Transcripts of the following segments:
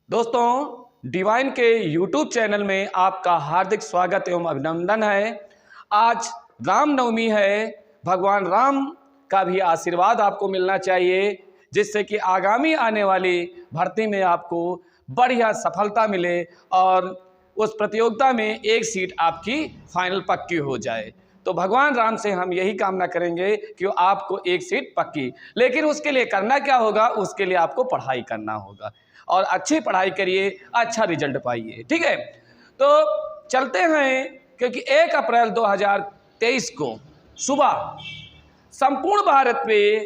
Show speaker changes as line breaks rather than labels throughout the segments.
दोस्तों, डिवाइन के YouTube channel में आपका हार्दिक स्वागत एवं अभिनंदन है। आज रामनवमी है। भगवान राम का भी आशीर्वाद आपको मिलना चाहिए, जिससे कि आगामी आने वाली भर्ती में आपको बढ़िया सफलता मिले और उस प्रतियोगिता में एक सीट आपकी फाइनल पक्की हो जाए। तो भगवान राम से हम यही कामना करेंगे कि आपको एक सीट पक्की, लेकिन उसके लिए करना क्या होगा? उसके लिए आपको पढ़ाई करना होगा और अच्छी पढ़ाई करिए, अच्छा रिजल्ट पाइए। ठीक है, तो चलते हैं, क्योंकि 1 अप्रैल 2023 को सुबह संपूर्ण भारत पे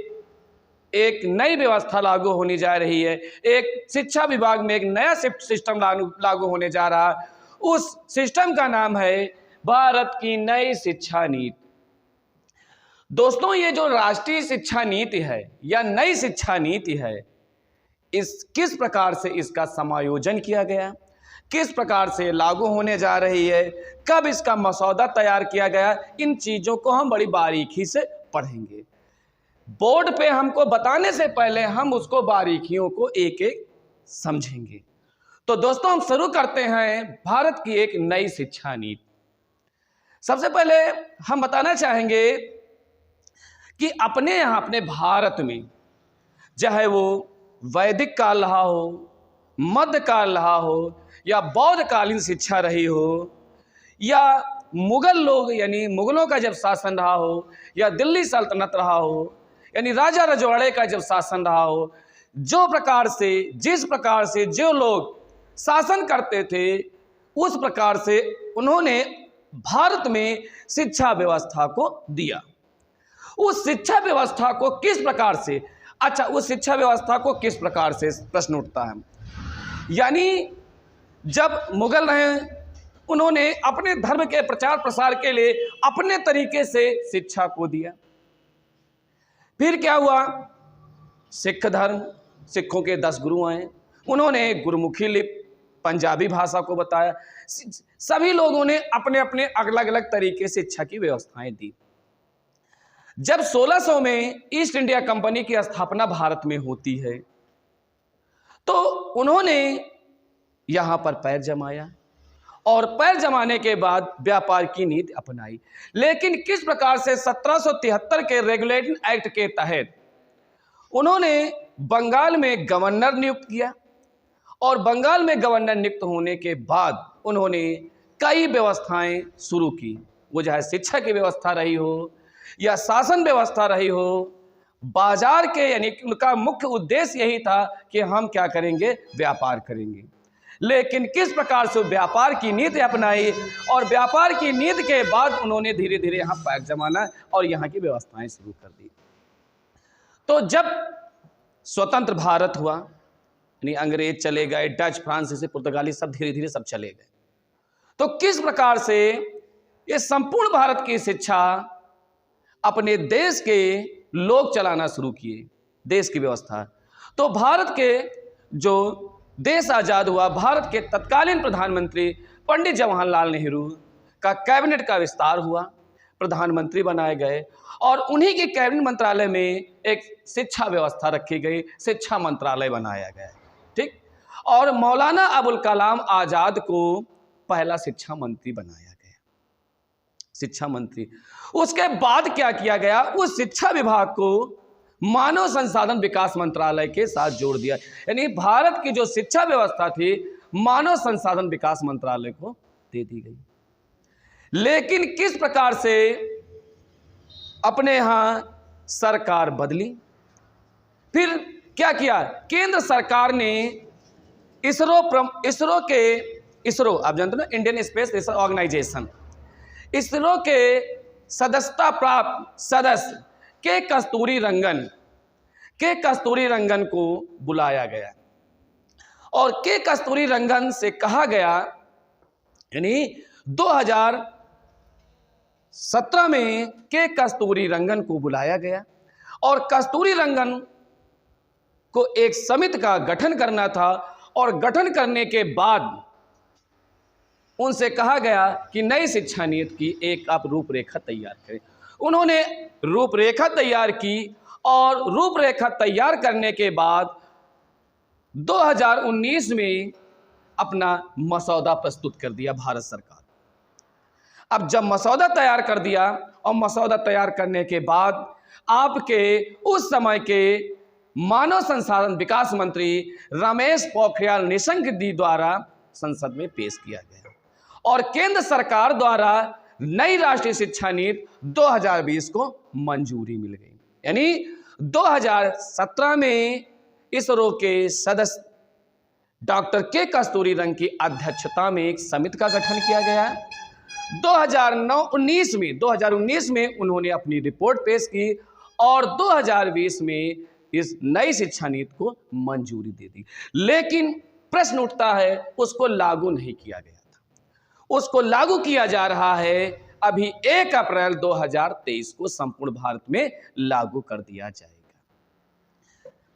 एक नई व्यवस्था लागू होने जा रही है। एक शिक्षा विभाग में एक नया सिस्टम लागू होने जा रहा है। उस सिस्टम का नाम है भारत की नई शिक्षा नीति। दोस्तों, ये जो राष्ट्रीय शिक्षा नीति है या नई शिक्षा नीति है, किस प्रकार से इसका समायोजन किया गया, किस प्रकार से लागू होने जा रही है, कब इसका मसौदा तैयार किया गया, इन चीज़ों को हम बड़ी बारीकी से पढ़ेंगे। बोर्ड पे हमको बताने से पहले हम उसको बारीकियों को एक एक समझेंगे। तो दोस्तों, हम शुरू करते हैं भारत की एक नई शिक्षा नीति। सबसे पहले हम बताना चाहेंगे कि अपने यहाँ अपने भारत में, चाहे वो वैदिक काल रहा हो, मध्यकाल रहा हो, या बौद्धकालीन शिक्षा रही हो, या मुगल लोग यानी मुगलों का जब शासन रहा हो, या दिल्ली सल्तनत रहा हो, यानी राजा रजवाड़े का जब शासन रहा हो, जिस प्रकार से जो लोग शासन करते थे, उस प्रकार से उन्होंने भारत में शिक्षा व्यवस्था को दिया। उस शिक्षा व्यवस्था को किस प्रकार से, उस शिक्षा व्यवस्था को किस प्रकार से प्रश्न उठता है। यानी जब मुगल रहे, उन्होंने अपने धर्म के प्रचार प्रसार के लिए अपने तरीके से शिक्षा को दिया। फिर क्या हुआ? सिख धर्म, सिखों के 10 गुरु आए, उन्होंने गुरमुखी लिपि पंजाबी भाषा को बताया। सभी लोगों ने अपने अपने अलग अलग तरीके से शिक्षा की व्यवस्थाएं दी। जब 1600 में ईस्ट इंडिया कंपनी की स्थापना भारत में होती है, तो उन्होंने यहां पर पैर जमाया और पैर जमाने के बाद व्यापार की नीति अपनाई। लेकिन किस प्रकार से 1773 के रेगुलेटिंग एक्ट के तहत उन्होंने बंगाल में गवर्नर नियुक्त किया, और बंगाल में गवर्नर नियुक्त होने के बाद उन्होंने कई व्यवस्थाएं शुरू की। वो चाहे शिक्षा की व्यवस्था रही हो या शासन व्यवस्था रही हो, बाजार के, यानी उनका मुख्य उद्देश्य यही था कि हम क्या करेंगे? व्यापार करेंगे। लेकिन किस प्रकार से व्यापार की नीति अपनाई, और व्यापार की नीति के बाद उन्होंने धीरे धीरे यहाँ पैर जमाना और यहाँ की व्यवस्थाएं शुरू कर दी। तो जब स्वतंत्र भारत हुआ, यानी अंग्रेज चले गए, डच, फ्रांसीसी, पुर्तगाली सब धीरे धीरे सब चले गए, तो किस प्रकार से ये संपूर्ण भारत की शिक्षा अपने देश के लोग चलाना शुरू किए, देश की व्यवस्था। तो भारत के जो देश आज़ाद हुआ, भारत के तत्कालीन प्रधानमंत्री पंडित जवाहरलाल नेहरू का कैबिनेट का विस्तार हुआ, प्रधानमंत्री बनाए गए, और उन्हीं के कैबिनेट मंत्रालय में एक शिक्षा व्यवस्था रखी गई, शिक्षा मंत्रालय बनाया गया। ठीक, और मौलाना अबुल कलाम आज़ाद को पहला शिक्षा मंत्री बनाया गया, शिक्षा मंत्री। उसके बाद क्या किया गया? उस शिक्षा विभाग को मानव संसाधन विकास मंत्रालय के साथ जोड़ दिया। यानी भारत की जो शिक्षा व्यवस्था थी, मानव संसाधन विकास मंत्रालय को दे दी गई। लेकिन किस प्रकार से अपने यहां सरकार बदली, फिर क्या किया? केंद्र सरकार ने इसरो आप जानते हो ना, Indian space research organisation, ISRO के सदस्यता प्राप्त सदस्य के कस्तूरी रंगन को बुलाया गया, और के कस्तूरी रंगन से कहा गया, यानी 2017 में के कस्तूरी रंगन को बुलाया गया, और कस्तूरी रंगन को एक समिति का गठन करना था, और गठन करने के बाद उनसे कहा गया कि नई शिक्षा नीति की एक आप रूपरेखा तैयार करें। उन्होंने रूपरेखा तैयार की, और रूपरेखा तैयार करने के बाद 2019 में अपना मसौदा प्रस्तुत कर दिया भारत सरकार। अब जब मसौदा तैयार कर दिया और मसौदा तैयार करने के बाद आपके उस समय के मानव संसाधन विकास मंत्री रमेश पोखरियाल निशंक जी द्वारा संसद में पेश किया गया और केंद्र सरकार द्वारा नई राष्ट्रीय शिक्षा नीति 2020 को मंजूरी मिल गई। यानी 2017 में इसरो के सदस्य डॉक्टर के कस्तूरीरंगन की अध्यक्षता में एक समिति का गठन किया गया। 2019 में उन्होंने अपनी रिपोर्ट पेश की और 2020 में इस नई शिक्षा नीति को मंजूरी दे दी। लेकिन प्रश्न उठता है, उसको लागू नहीं किया गया था। उसको लागू किया जा रहा है अभी 1 अप्रैल 2023 को संपूर्ण भारत में लागू कर दिया जाएगा।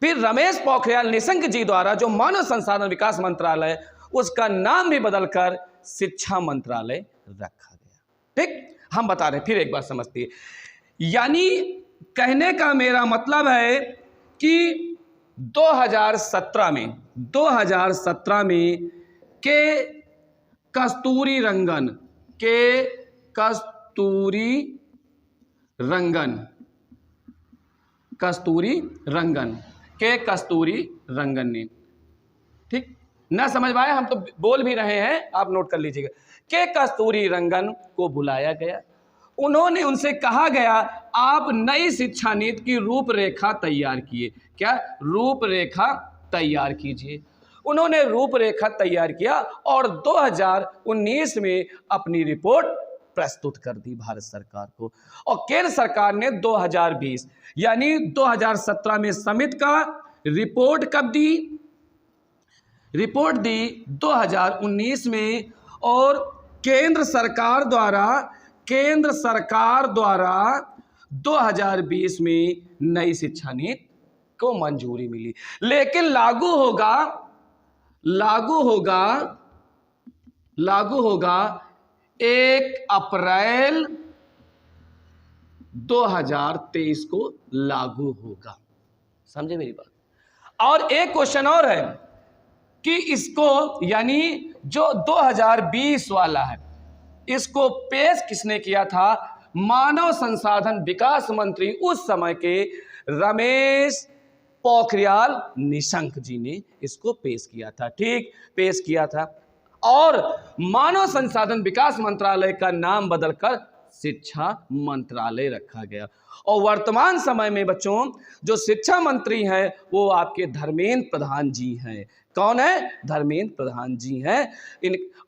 फिर रमेश पोखरियाल निशंक जी द्वारा जो मानव संसाधन विकास मंत्रालय, उसका नाम भी बदलकर शिक्षा मंत्रालय रखा गया। ठीक, हम बता रहे, फिर एक बार समझते हैं। यानी कहने का मेरा मतलब है कि 2017 में के कस्तूरीरंगन ने, ठीक ना समझ पाए, हम तो बोल भी रहे हैं, आप नोट कर लीजिएगा। के कस्तूरीरंगन को बुलाया गया। उन्होंने उनसे कहा गया, आप नई शिक्षा नीति की रूपरेखा तैयार किए। क्या रूपरेखा तैयार कीजिए। उन्होंने रूपरेखा तैयार किया और 2019 में अपनी रिपोर्ट प्रस्तुत कर दी भारत सरकार को और केंद्र सरकार ने 2020 यानी 2017 में समिति का रिपोर्ट कब दी? रिपोर्ट दी 2019 में और केंद्र सरकार द्वारा 2020 में नई शिक्षा नीति को मंजूरी मिली। लेकिन लागू होगा 1 अप्रैल 2023 को लागू होगा। समझे मेरी बात? और एक क्वेश्चन और है कि इसको यानी जो 2020 वाला है, इसको पेश किसने किया था? मानव संसाधन विकास मंत्री उस समय के रमेश पोखरियाल निशंक जी ने इसको पेश किया था। ठीक, पेश किया था और मानव संसाधन विकास मंत्रालय का नाम बदलकर शिक्षा मंत्रालय रखा गया। और वर्तमान समय में बच्चों जो शिक्षा मंत्री हैं वो आपके धर्मेंद्र प्रधान जी हैं। कौन है? धर्मेंद्र प्रधान जी हैं।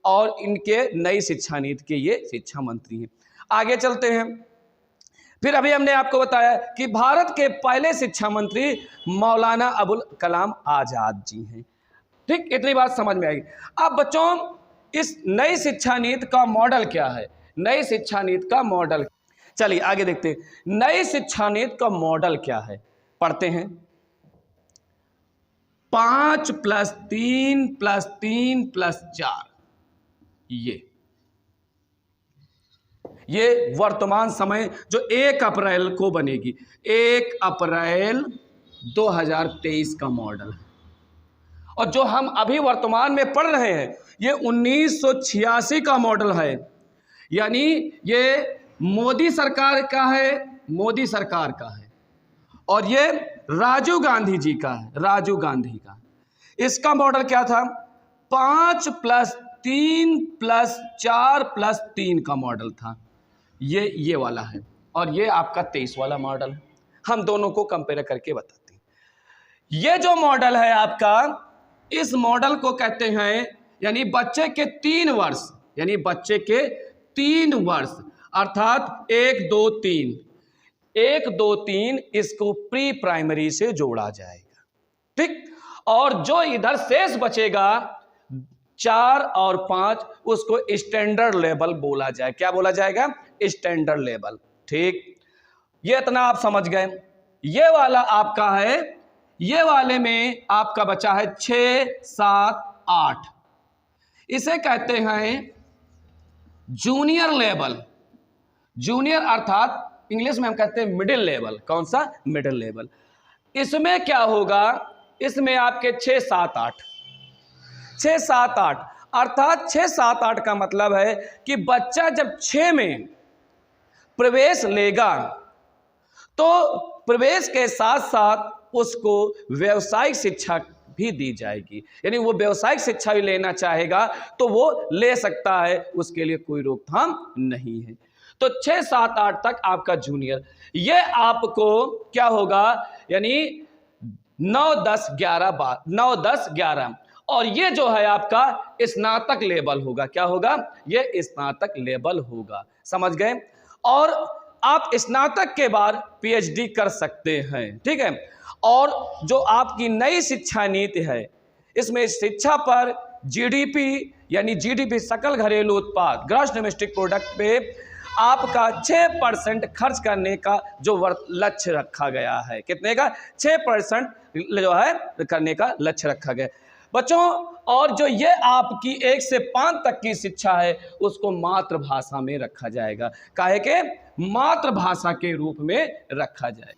और इनके नई शिक्षा नीति के ये शिक्षा मंत्री हैं। आगे चलते हैं। फिर अभी हमने आपको बताया कि भारत के पहले शिक्षा मंत्री मौलाना अबुल कलाम आजाद जी हैं। ठीक, इतनी बात समझ में आएगी। अब बच्चों इस नई शिक्षा नीति का मॉडल क्या है? नई शिक्षा नीति का मॉडल, चलिए आगे देखते हैं। नई शिक्षा नीति का मॉडल क्या है? पढ़ते हैं। 5+3+3+4 ये वर्तमान समय जो 1 अप्रैल को बनेगी, 1 अप्रैल 2023 का मॉडल है। और जो हम अभी वर्तमान में पढ़ रहे हैं ये 1986 का मॉडल है। यानी ये मोदी सरकार का है, और ये राजीव गांधी जी का है, राजीव गांधी का। इसका मॉडल क्या था? 5+3+4+3 का मॉडल था। ये वाला है और ये आपका 23 वाला मॉडल है। हम दोनों को कंपेयर करके बताते हैं। ये जो मॉडल है आपका, इस मॉडल को कहते हैं यानी बच्चे के 3 वर्ष अर्थात 1 2 3 इसको प्री प्राइमरी से जोड़ा जाएगा। ठीक, और जो इधर शेष बचेगा 4 और 5 उसको स्टैंडर्ड लेवल बोला जाए। क्या बोला जाएगा? Standard level. ठीक, ये इतना आप समझ गए। ये वाला आपका है, ये वाले में आपका बचा है 6 7 8। इसे कहते हैं जूनियर लेवल। जूनियर अर्थात इंग्लिश में हम कहते हैं मिडिल लेवल। कौन सा? Middle level. इसमें क्या होगा? इसमें आपके 6, 7, 8, 6, 7, 8 अर्थात 6, 7, 8 का मतलब है कि बच्चा जब 6 में प्रवेश लेगा तो प्रवेश के साथ साथ उसको व्यावसायिक शिक्षा भी दी जाएगी। यानी वो व्यावसायिक शिक्षा भी लेना चाहेगा तो वो ले सकता है, उसके लिए कोई रोकथाम नहीं है। तो 6, 7, 8 तक आपका जूनियर, ये आपको क्या होगा, यानी 9, 10, 11, 9, 10, 11 और ये जो है आपका स्नातक लेवल होगा। क्या होगा, ये स्नातक लेवल होगा, समझ गए। और आप स्नातक के बाद पीएचडी कर सकते हैं, ठीक है। और जो आपकी नई शिक्षा नीति है, इसमें शिक्षा पर जीडीपी यानी जीडीपी सकल घरेलू उत्पाद ग्रॉस डोमेस्टिक प्रोडक्ट पे आपका 6% खर्च करने का जो लक्ष्य रखा गया है। कितने का, 6% जो है करने का लक्ष्य रखा गया बच्चों। और जो ये आपकी 1 से 5 तक की शिक्षा है उसको मातृभाषा में रखा जाएगा, काहे के मातृभाषा के रूप में रखा जाएगा।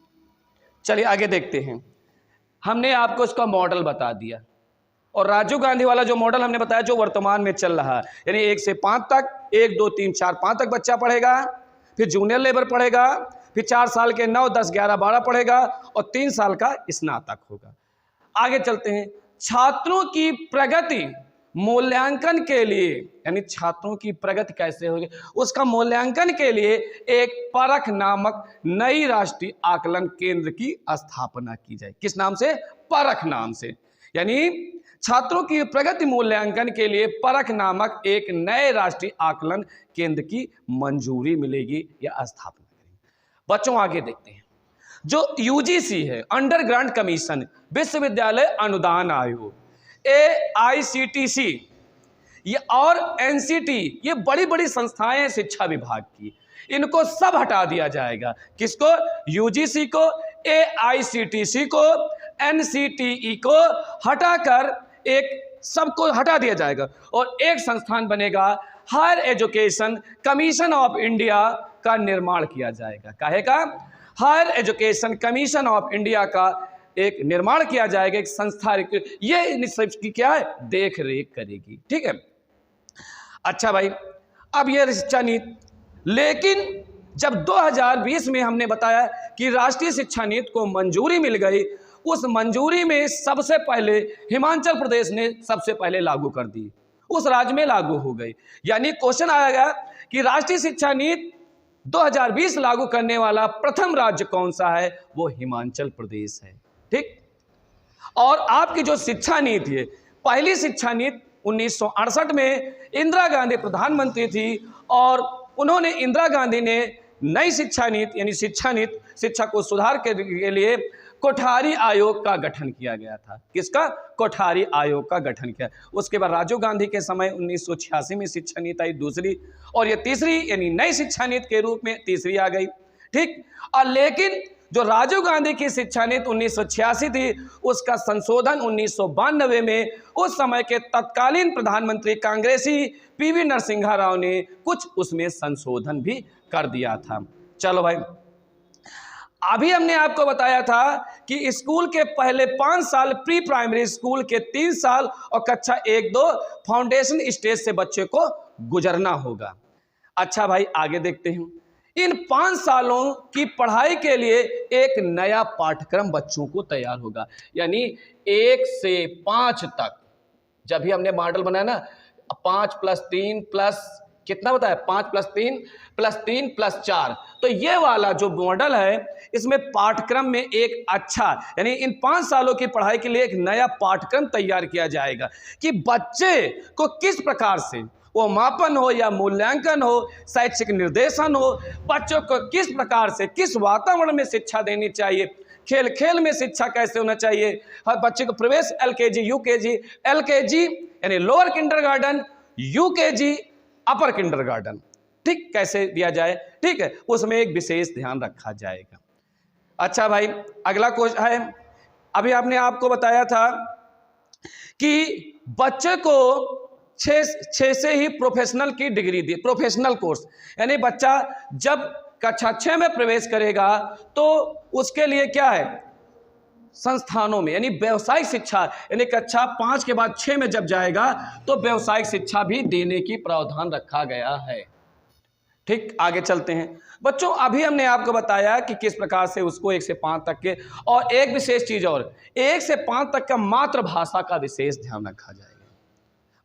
चलिए आगे देखते हैं। हमने आपको इसका मॉडल बता दिया और राजीव गांधी वाला जो मॉडल हमने बताया जो वर्तमान में चल रहा है, यानी 1 से 5 तक, 1, 2, 3, 4, 5 तक बच्चा पढ़ेगा, फिर जूनियर लेवल पढ़ेगा, फिर 4 साल के 9, 10, 11, 12 पढ़ेगा और 3 साल का स्नातक होगा। आगे चलते हैं। छात्रों की प्रगति मूल्यांकन के लिए, यानी छात्रों की प्रगति कैसे होगी उसका मूल्यांकन के लिए एक परख नामक नई राष्ट्रीय आकलन केंद्र की स्थापना की जाए। किस नाम से, परख नाम से। यानी छात्रों की प्रगति मूल्यांकन के लिए परख नामक एक नए राष्ट्रीय आकलन केंद्र की मंजूरी मिलेगी या स्थापना करेंगे। बच्चों आगे देखते हैं। जो यूजीसी है, अंडर ग्रांट कमीशन, विश्वविद्यालय अनुदान आयोग, AICTC ये और NCT, ये बड़ी बड़ी संस्थाएं हैं शिक्षा विभाग की, इनको सब हटा दिया जाएगा। किसको, यूजीसी को, AICTC को, NCTE को हटाकर एक सबको हटा दिया जाएगा और एक संस्थान बनेगा, higher education commission of India का निर्माण किया जाएगा। काहे का, higher education commission of India का एक निर्माण किया जाएगा, एक संस्था, ये इन सब की क्या है, देख रेख करेगी, ठीक है। अच्छा भाई, अब ये शिक्षा नीति, लेकिन जब 2020 में हमने बताया कि राष्ट्रीय शिक्षा नीति को मंजूरी मिल गई, उस मंजूरी में सबसे पहले हिमाचल प्रदेश ने सबसे पहले लागू कर दी, उस राज्य में लागू हो गई। यानी क्वेश्चन आएगा कि राष्ट्रीय शिक्षा नीति 2020 लागू करने वाला प्रथम राज्य कौन सा है, वो हिमाचल प्रदेश है, ठीक। और आपकी जो शिक्षा नीति है, पहली शिक्षा नीति 1968 में इंदिरा गांधी प्रधानमंत्री थी और उन्होंने, इंदिरा गांधी ने नई शिक्षा नीति यानी शिक्षा को सुधार के लिए कोठारी आयोग का गठन किया गया था। किसका, कोठारी आयोग का गठन किया। उसके बाद राजीव गांधी के समय 1986 में शिक्षा नीति आई दूसरी, और ये तीसरी यानी नई शिक्षा नीति के रूप में तीसरी आ गई, ठीक। और लेकिन जो राजीव गांधी की शिक्षा नीति 1986 थी, उसका संशोधन 1992 में उस समय के तत्कालीन प्रधानमंत्री कांग्रेसी PV नरसिम्हा राव ने कुछ उसमें संशोधन भी कर दिया था। चलो भाई, अभी हमने आपको बताया था कि स्कूल के पहले 5 साल प्री प्राइमरी स्कूल के 3 साल और कक्षा 1-2 फाउंडेशन स्टेज से बच्चे को गुजरना होगा। अच्छा भाई, आगे देखते हैं। इन 5 सालों की पढ़ाई के लिए एक नया पाठ्यक्रम बच्चों को तैयार होगा। यानी 1 से 5 तक, जब भी हमने मॉडल बनाया ना, 5 + 3 प्लस कितना बताया, 5 + 3 + 3 + 4, तो ये वाला जो मॉडल है इसमें पाठ्यक्रम में एक अच्छा, यानी इन 5 सालों की पढ़ाई के लिए एक नया पाठ्यक्रम तैयार किया जाएगा कि बच्चे को किस प्रकार से, वो मापन हो या मूल्यांकन हो, शैक्षिक निर्देशन हो, बच्चों को किस प्रकार से, किस वातावरण में शिक्षा देनी चाहिए, खेल खेल में शिक्षा कैसे होना चाहिए, हर बच्चे को प्रवेश LKG UKG यानी लोअर किंडरगार्टन, UKG अपर किंडरगार्टन, ठीक, कैसे दिया जाए, ठीक है, उसमें एक विशेष ध्यान रखा जाएगा। अच्छा भाई, अगला क्वेश्चन है, अभी आपने आपको बताया था कि बच्चे को 6 से ही प्रोफेशनल की डिग्री दी, प्रोफेशनल कोर्स, यानी बच्चा जब कक्षा 6 में प्रवेश करेगा तो उसके लिए क्या है, संस्थानों में, यानी व्यावसायिक शिक्षा, यानी कक्षा 5 के बाद 6 में जब जाएगा तो व्यावसायिक शिक्षा भी देने की प्रावधान रखा गया है। ठीक, आगे चलते हैं बच्चों। अभी हमने आपको बताया कि किस प्रकार से उसको 1 से 5 तक के, और एक विशेष चीज और, 1 से 5 तक का मातृभाषा का विशेष ध्यान रखा जाएगा।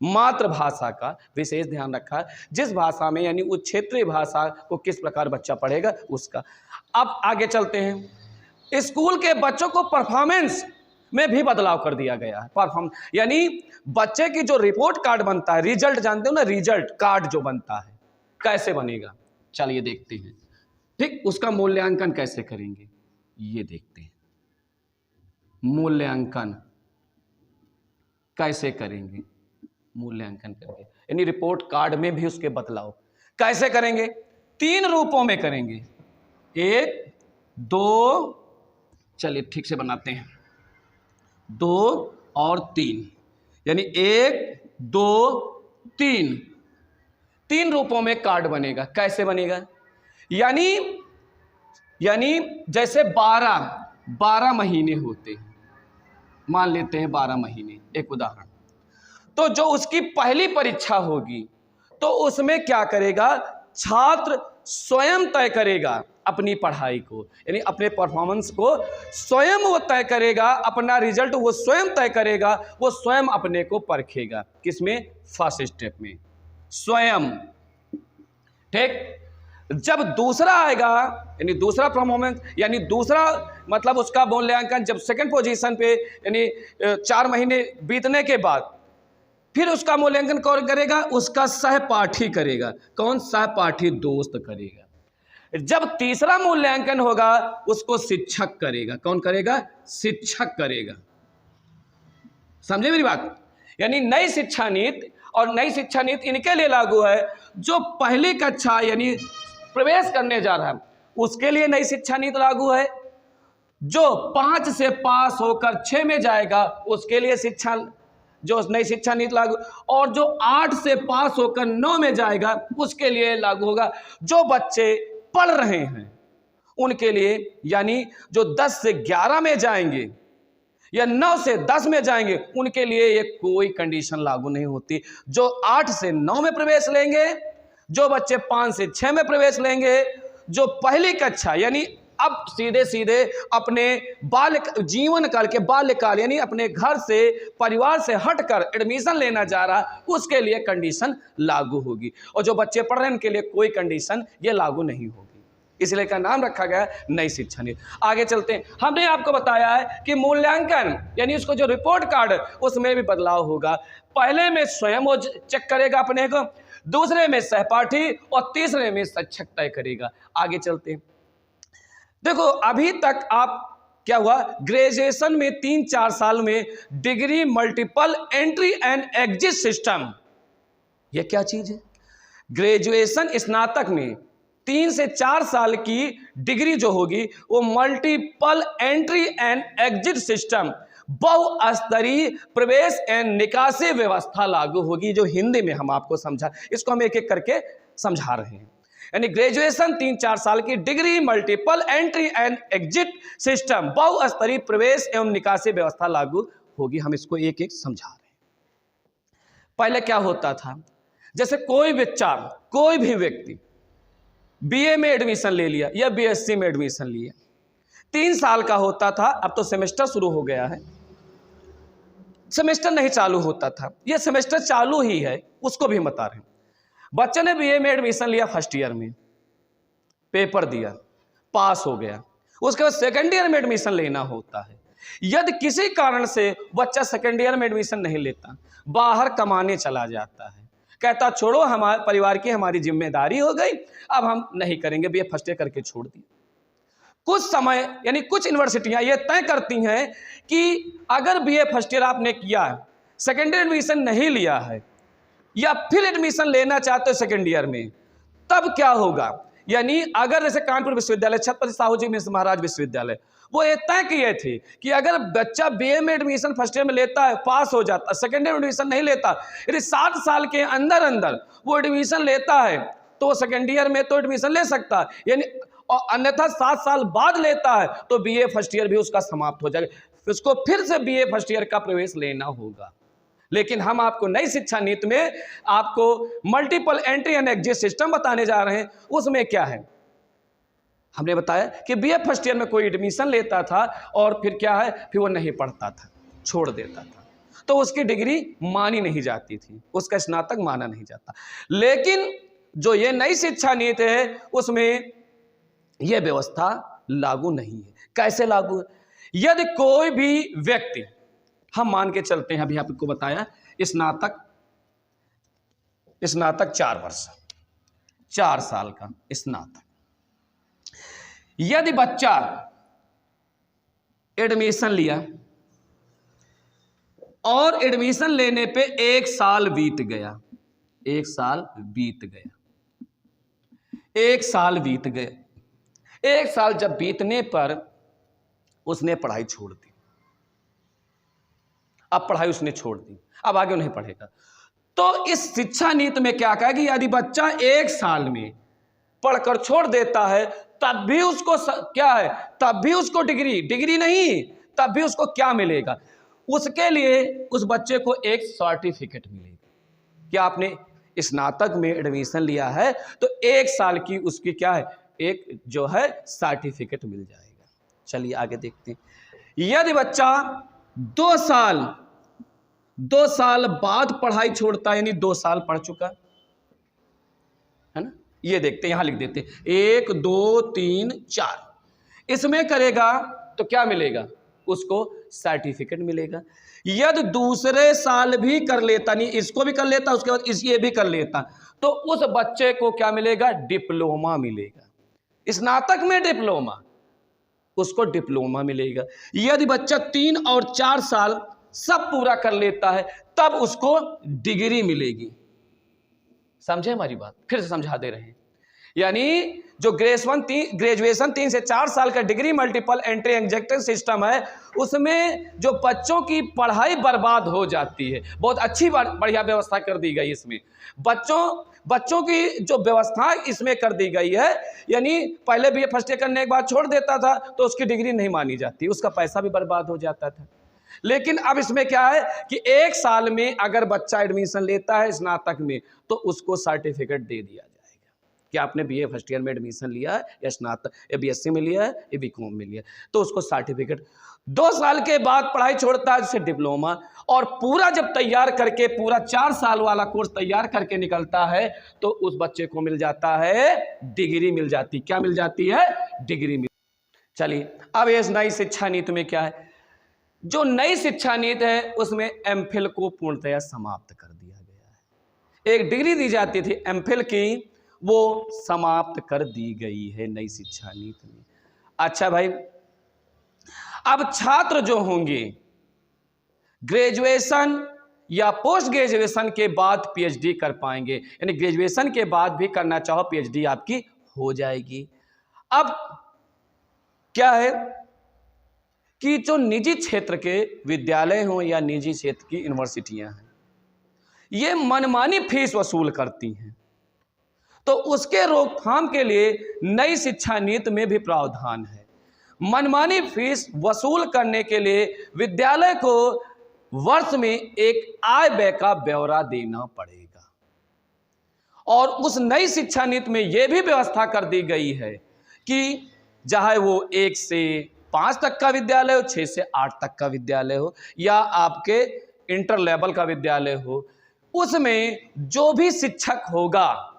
मातृभाषा का विशेष ध्यान रखा, जिस भाषा में, यानी उस क्षेत्रीय भाषा को किस प्रकार बच्चा पढ़ेगा उसका। अब आगे चलते हैं। स्कूल के बच्चों को परफॉर्मेंस में भी बदलाव कर दिया गया है। परफॉर्म यानी बच्चे की जो रिपोर्ट कार्ड बनता है, रिजल्ट जानते हो ना, रिजल्ट कार्ड जो बनता है कैसे बनेगा, चलिए देखते हैं। ठीक, उसका मूल्यांकन कैसे करेंगे ये देखते हैं। मूल्यांकन कैसे करेंगे, मूल्यांकन करके, यानी रिपोर्ट कार्ड में भी उसके बदलाव कैसे करेंगे। 3 रूपों में करेंगे, 1 2, चलिए ठीक से बनाते हैं, 2 और 3, यानी 1 2 3, 3 रूपों में कार्ड बनेगा। कैसे बनेगा, यानी जैसे 12 महीने होते हैं, मान लेते हैं 12 महीने, एक उदाहरण। तो जो उसकी पहली परीक्षा होगी तो उसमें क्या करेगा, छात्र स्वयं तय करेगा अपनी पढ़ाई को, यानी अपने परफॉर्मेंस को स्वयं वो तय करेगा, अपना रिजल्ट वो स्वयं तय करेगा, वो स्वयं अपने को परखेगा। किसमें, फर्स्ट स्टेप में, स्वयं। ठीक, जब दूसरा आएगा, यानी दूसरा परफॉर्मेंस, यानी दूसरा मतलब उसका मूल्यांकन जब सेकंड पोजीशन पे, यानी 4 महीने बीतने के बाद फिर उसका मूल्यांकन कौन करेगा, उसका सहपाठी करेगा। कौन, सहपाठी दोस्त करेगा। जब तीसरा मूल्यांकन होगा उसको शिक्षक करेगा। कौन करेगा, शिक्षक करेगा। समझे मेरी बात। यानी नई शिक्षा नीति, और नई शिक्षा नीति इनके लिए लागू है जो पहली कक्षा यानी प्रवेश करने जा रहा है, उसके लिए नई शिक्षा नीति लागू है। जो 5 से पास होकर 6 में जाएगा उसके लिए जो नई शिक्षा नीति लागू, और जो 8 से पास होकर 9 में जाएगा उसके लिए लागू होगा। जो बच्चे पढ़ रहे हैं उनके लिए, यानी जो 10 से 11 में जाएंगे या 9 से 10 में जाएंगे उनके लिए ये कोई कंडीशन लागू नहीं होती। जो 8 से 9 में प्रवेश लेंगे, जो बच्चे 5 से 6 में प्रवेश लेंगे, जो पहली कक्षा यानी अब सीधे अपने जीवन काल के बाल्यकाल, यानी अपने घर से, परिवार से हटकर एडमिशन लेना जा रहा, उसके लिए कंडीशन लागू होगी। और जो बच्चे पढ़ रहे हैं उनके लिए कोई कंडीशन ये लागू नहीं होगी। इसलिए का नाम रखा गया नई शिक्षा नीति। आगे चलते हैं। हमने आपको बताया है कि मूल्यांकन यानी उसको जो रिपोर्ट कार्ड, उसमें भी बदलाव होगा। पहले में स्वयं वो चेक करेगा अपने को, दूसरे में सहपाठी, और तीसरे में शिक्षक तय करेगा। आगे चलते हैं। देखो अभी तक आप क्या हुआ, ग्रेजुएशन में 3-4 साल में degree multiple entry and exit system, ये क्या चीज है। ग्रेजुएशन स्नातक में 3 से 4 साल की डिग्री जो होगी वो multiple entry and exit system, बहुस्तरीय प्रवेश एवं निकासी व्यवस्था लागू होगी। जो हिंदी में हम आपको समझा, इसको हम एक एक करके समझा रहे हैं। यानी ग्रेजुएशन 3-4 साल की degree multiple entry and exit system, बहुस्तरीय प्रवेश एवं निकासी व्यवस्था लागू होगी। हम इसको एक एक समझा रहे हैं। पहले क्या होता था, जैसे कोई बच्चा, कोई भी व्यक्ति बीए में एडमिशन ले लिया या बीएससी में एडमिशन लिया, 3 साल का होता था। अब तो सेमेस्टर शुरू हो गया है, सेमेस्टर नहीं चालू होता था, यह सेमेस्टर चालू ही है, उसको भी बता रहे हैं। बच्चे ने बीए में एडमिशन लिया, फर्स्ट ईयर में पेपर दिया, पास हो गया, उसके बाद सेकंड ईयर में एडमिशन लेना होता है। यदि किसी कारण से बच्चा सेकंड ईयर में एडमिशन नहीं लेता, बाहर कमाने चला जाता है, कहता छोड़ो हमारे परिवार की हमारी जिम्मेदारी हो गई, अब हम नहीं करेंगे, बीए फर्स्ट ईयर करके छोड़ दिया। कुछ समय यानी कुछ यूनिवर्सिटियां ये तय करती हैं कि अगर बीए फर्स्ट ईयर आपने किया, सेकंड ईयर एडमिशन नहीं लिया है, या फिर एडमिशन लेना चाहते हो सेकंड ईयर में, तब क्या होगा। यानी अगर जैसे कानपुर विश्वविद्यालय, छत्रपति साहू जी महाराज विश्वविद्यालय, वो ये तय किए थे कि अगर बच्चा बीए में एडमिशन फर्स्ट ईयर में लेता है, पास हो जाता, सेकंड ईयर में एडमिशन नहीं लेता, यदि 7 साल के अंदर अंदर वो एडमिशन लेता है तो सेकंड ईयर में तो एडमिशन ले सकता है, यानी और अन्यथा 7 साल बाद लेता है तो बीए फर्स्ट ईयर भी उसका समाप्त हो जाएगा। उसको फिर से बीए फर्स्ट ईयर का प्रवेश लेना होगा। लेकिन हम आपको नई शिक्षा नीति में आपको multiple entry and exit system बताने जा रहे हैं। उसमें क्या है, हमने बताया कि बीए फर्स्ट ईयर में कोई एडमिशन लेता था और फिर क्या है, फिर वो नहीं पढ़ता था, छोड़ देता था, तो उसकी डिग्री मानी नहीं जाती थी, उसका स्नातक माना नहीं जाता। लेकिन जो ये नई शिक्षा नीति है उसमें यह व्यवस्था लागू नहीं है। कैसे लागू है? यदि कोई भी व्यक्ति, हम मान के चलते हैं, अभी आपको बताया स्नातक 4 वर्ष, 4 साल का स्नातक, यदि बच्चा एडमिशन लिया और एडमिशन लेने पे 1 साल बीत गया, 1 साल बीत गया, 1 साल बीत गए, 1 साल जब बीतने पर उसने पढ़ाई छोड़ दी, अब पढ़ाई उसने छोड़ दी, अब आगे नहीं पढ़ेगा, तो इस शिक्षा नीति में क्या कहा कि यदि बच्चा 1 साल में पढ़कर छोड़ देता है तब भी उसको क्या है, तब भी उसको डिग्री नहीं, तब भी उसको क्या मिलेगा, उसके लिए उस बच्चे को एक सर्टिफिकेट मिलेगा कि आपने स्नातक में एडमिशन लिया है, तो 1 साल की उसकी क्या है, एक जो है सर्टिफिकेट मिल जाएगा। चलिए आगे देखते हैं। यदि बच्चा 2 साल बाद पढ़ाई छोड़ता है, यानी 2 साल पढ़ चुका है ना, ये देखते हैं, यहां लिख देते हैं 1 2 3 4, इसमें करेगा तो क्या मिलेगा, उसको सर्टिफिकेट मिलेगा। यदि दूसरे साल भी कर लेता, नहीं इसको भी कर लेता, उसके बाद ये भी कर लेता, तो उस बच्चे को क्या मिलेगा, डिप्लोमा मिलेगा। स्नातक में डिप्लोमा, उसको डिप्लोमा मिलेगा। यदि बच्चा 3 और 4 साल सब पूरा कर लेता है तब उसको डिग्री मिलेगी। समझे हमारी बात, फिर से समझा दे रहे हैं। यानी जो ग्रेजुएशन 3 से 4 साल का degree multiple entry exit system है, उसमें जो बच्चों की पढ़ाई बर्बाद हो जाती है, बहुत अच्छी बढ़िया व्यवस्था कर दी गई इसमें। बच्चों की जो व्यवस्था इसमें कर दी गई है, यानी पहले भी फर्स्ट ईयर करने के बाद छोड़ देता था तो उसकी डिग्री नहीं मानी जाती, उसका पैसा भी बर्बाद हो जाता था। लेकिन अब इसमें क्या है कि 1 साल में अगर बच्चा एडमिशन लेता है स्नातक में तो उसको सर्टिफिकेट दे दिया जाएगा कि आपने बीए फर्स्ट ईयर में एडमिशन लिया है, या स्नातक या बीएससी में लिया है, या बीकॉम में लिया है, तो उसको सर्टिफिकेट। 2 साल के बाद पढ़ाई छोड़ता है जिसे डिप्लोमा, और पूरा जब तैयार करके पूरा 4 साल वाला कोर्स तैयार करके निकलता है तो उस बच्चे को मिल जाता है डिग्री, मिल जाती। क्या मिल जाती है, डिग्री मिल। चलिए अब इस नई शिक्षा नीति में क्या है, जो नई शिक्षा नीति है उसमें एमफिल को पूर्णतया समाप्त कर दिया गया है। एक डिग्री दी जाती थी एमफिल की, वो समाप्त कर दी गई है नई शिक्षा नीति में। अच्छा भाई, अब छात्र जो होंगे ग्रेजुएशन या पोस्ट ग्रेजुएशन के बाद पीएचडी कर पाएंगे, यानी ग्रेजुएशन के बाद भी करना चाहो पीएचडी आपकी हो जाएगी। अब क्या है कि जो निजी क्षेत्र के विद्यालय हों या निजी क्षेत्र की यूनिवर्सिटियां हैं, ये मनमानी फीस वसूल करती हैं, तो उसके रोकथाम के लिए नई शिक्षा नीति में भी प्रावधान है। मनमानी फीस वसूल करने के लिए विद्यालय को वर्ष में एक आय व्यय का ब्यौरा देना पड़ेगा। और उस नई शिक्षा नीति में यह भी व्यवस्था कर दी गई है कि चाहे वो 1 से 5 तक का विद्यालय हो, 6 से 8 तक का विद्यालय हो, या आपके इंटर लेवल का विद्यालय हो, उसमें जो भी शिक्षक होगा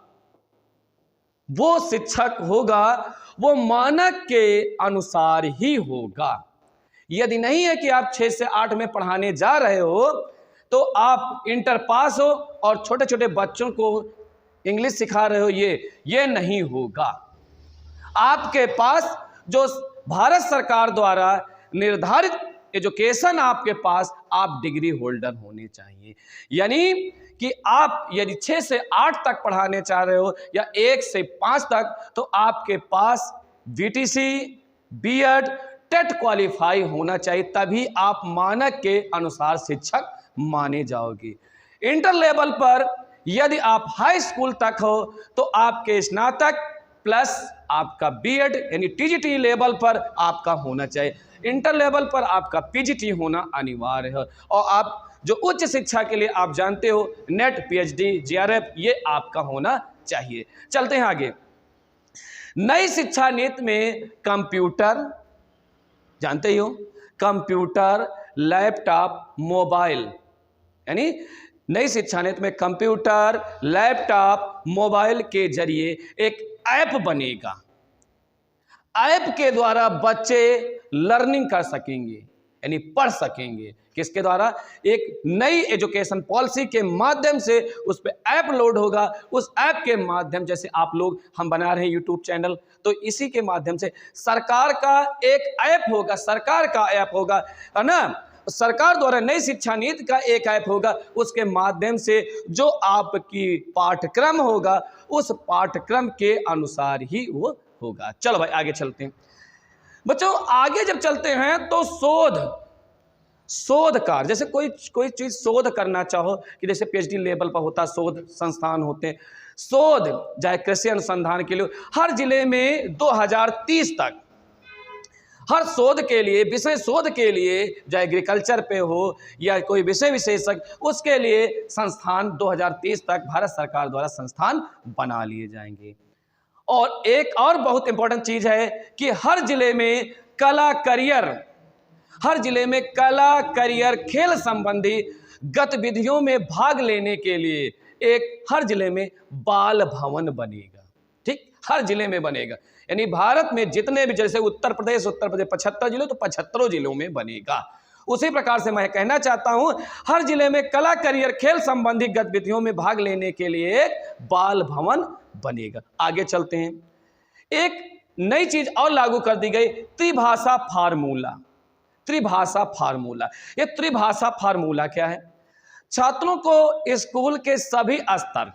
वो मानक के अनुसार ही होगा। यदि नहीं है कि आप 6 से 8 में पढ़ाने जा रहे हो तो आप इंटर पास हो और छोटे छोटे बच्चों को इंग्लिश सिखा रहे हो, ये नहीं होगा। आपके पास जो भारत सरकार द्वारा निर्धारित एजुकेशन, आपके पास आप डिग्री होल्डर होने चाहिए। यानी कि आप यदि 6 से 8 तक पढ़ाने चाह रहे हो या 1 से 5 तक, तो आपके पास बीटीसी, बीएड, टेट क्वालिफाई होना चाहिए, तभी आप मानक के अनुसार शिक्षक माने जाओगे। इंटर लेवल पर यदि आप हाई स्कूल तक हो तो आपके स्नातक प्लस आपका बीएड यानी टीजीटी लेवल पर आपका होना चाहिए, इंटर लेवल पर आपका पीजीटी होना अनिवार्य है। और आप जो उच्च शिक्षा के लिए आप जानते हो नेट, पीएचडी, जीआरएफ ये आपका होना चाहिए। चलते हैं आगे। नई शिक्षा नीति में कंप्यूटर, जानते ही हो, कंप्यूटर, लैपटॉप, मोबाइल, यानी नई शिक्षा नीति में कंप्यूटर, लैपटॉप, मोबाइल के जरिए एक ऐप बनेगा। ऐप के द्वारा बच्चे लर्निंग कर सकेंगे, यानी पढ़ सकेंगे। किसके द्वारा? एक नई एजुकेशन पॉलिसी के माध्यम से उस पर ऐप लोड होगा। उस ऐप के माध्यम, जैसे आप लोग हम बना रहे हैं यूट्यूब चैनल, तो इसी के माध्यम से सरकार का एक ऐप होगा, सरकार का ऐप होगा, है ना, सरकार द्वारा नई शिक्षा नीति का एक ऐप होगा। उसके माध्यम से जो आपकी पाठ्यक्रम होगा उस पाठ्यक्रम के अनुसार ही वो होगा। चलो भाई आगे चलते हैं बच्चों। आगे जब चलते हैं तो शोध कार्य, जैसे कोई चीज शोध करना चाहो कि जैसे पीएचडी लेवल पर होता, शोध संस्थान होते हैं, शोध चाहे कृषि अनुसंधान के लिए हर जिले में 2030 तक हर शोध के लिए, विषय शोध के लिए, चाहे एग्रीकल्चर पे हो या कोई विषय विशेषज्ञ, उसके लिए संस्थान 2030 तक भारत सरकार द्वारा संस्थान बना लिए जाएंगे। और एक और बहुत इंपॉर्टेंट चीज है कि हर जिले में कला करियर, खेल संबंधी गतिविधियों में भाग लेने के लिए एक हर जिले में बाल भवन बनेगा। ठीक, हर जिले में बनेगा, यानी भारत में जितने भी, जैसे उत्तर प्रदेश 75 जिलों, तो 75 जिलों में बनेगा। उसी प्रकार से मैं कहना चाहता हूं हर जिले में कला करियर, खेल संबंधी गतिविधियों में भाग लेने के लिए एक बाल भवन बनेगा। आगे चलते हैं। एक नई चीज और लागू कर दी गई, त्रिभाषा फार्मूला। ये त्रिभाषा फार्मूला क्या है? छात्रों को स्कूल के सभी स्तर,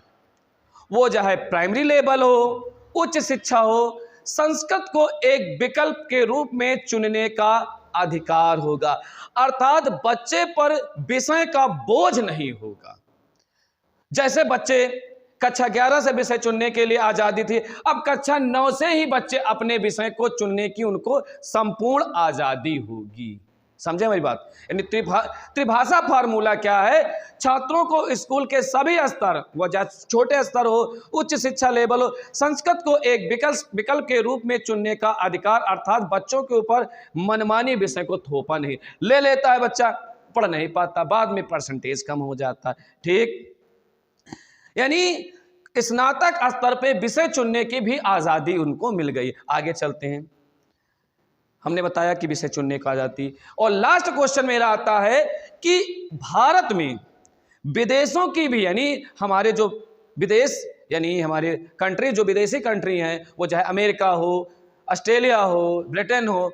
वो चाहे प्राइमरी लेवल हो, उच्च शिक्षा हो, संस्कृत को एक विकल्प के रूप में चुनने का अधिकार होगा। अर्थात बच्चे पर विषय का बोझ नहीं होगा। जैसे बच्चे कक्षा 11 से विषय चुनने के लिए आजादी थी, अब कक्षा 9 से ही बच्चे अपने विषय को चुनने की उनको संपूर्ण आजादी होगी। समझे मेरी बात? यानी त्रिभाषा फार्मूला क्या है? छात्रों को स्कूल के सभी स्तर, वह छोटे स्तर हो, उच्च शिक्षा लेवल हो, संस्कृत को एक विकल्प के रूप में चुनने का अधिकार। अर्थात बच्चों के ऊपर मनमानी विषय को थोपा नहीं। ले लेता है बच्चा, पढ़ नहीं पाता, बाद में परसेंटेज कम हो जाता है। ठीक, यानी स्नातक स्तर पे विषय चुनने की भी आजादी उनको मिल गई। आगे चलते हैं। हमने बताया कि विषय चुनने की आजादी। और लास्ट क्वेश्चन मेरा आता है कि भारत में विदेशों की भी, यानी हमारे जो विदेश, यानी हमारे कंट्री, जो विदेशी कंट्री हैं, वो चाहे अमेरिका हो, ऑस्ट्रेलिया हो, ब्रिटेन हो,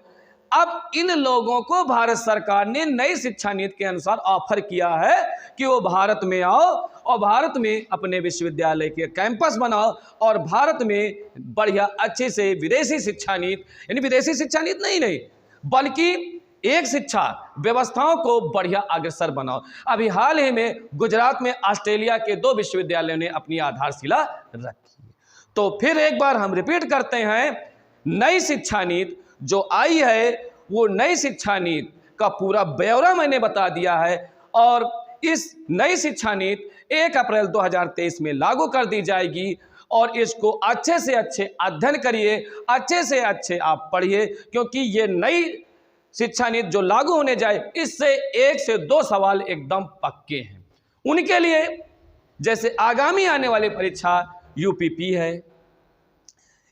अब इन लोगों को भारत सरकार ने नई शिक्षा नीति के अनुसार ऑफर किया है कि वो भारत में आओ और भारत में अपने विश्वविद्यालय के कैंपस बनाओ और भारत में बढ़िया अच्छे से विदेशी शिक्षा नीति, यानी विदेशी शिक्षा नीति नहीं बल्कि एक शिक्षा व्यवस्थाओं को बढ़िया अग्रसर बनाओ। अभी हाल ही में गुजरात में ऑस्ट्रेलिया के 2 विश्वविद्यालयों ने अपनी आधारशिला रखी। तो फिर एक बार हम रिपीट करते हैं, नई शिक्षा नीति जो आई है, वो नई शिक्षा नीति का पूरा ब्यौरा मैंने बता दिया है। और इस नई शिक्षा नीति 1 अप्रैल 2023 में लागू कर दी जाएगी। और इसको अच्छे से अच्छे अध्ययन करिए, अच्छे से अच्छे आप पढ़िए, क्योंकि ये नई शिक्षा नीति जो लागू होने जाए, इससे 1 से 2 सवाल एकदम पक्के हैं उनके लिए। जैसे आगामी आने वाली परीक्षा यूपीपी है,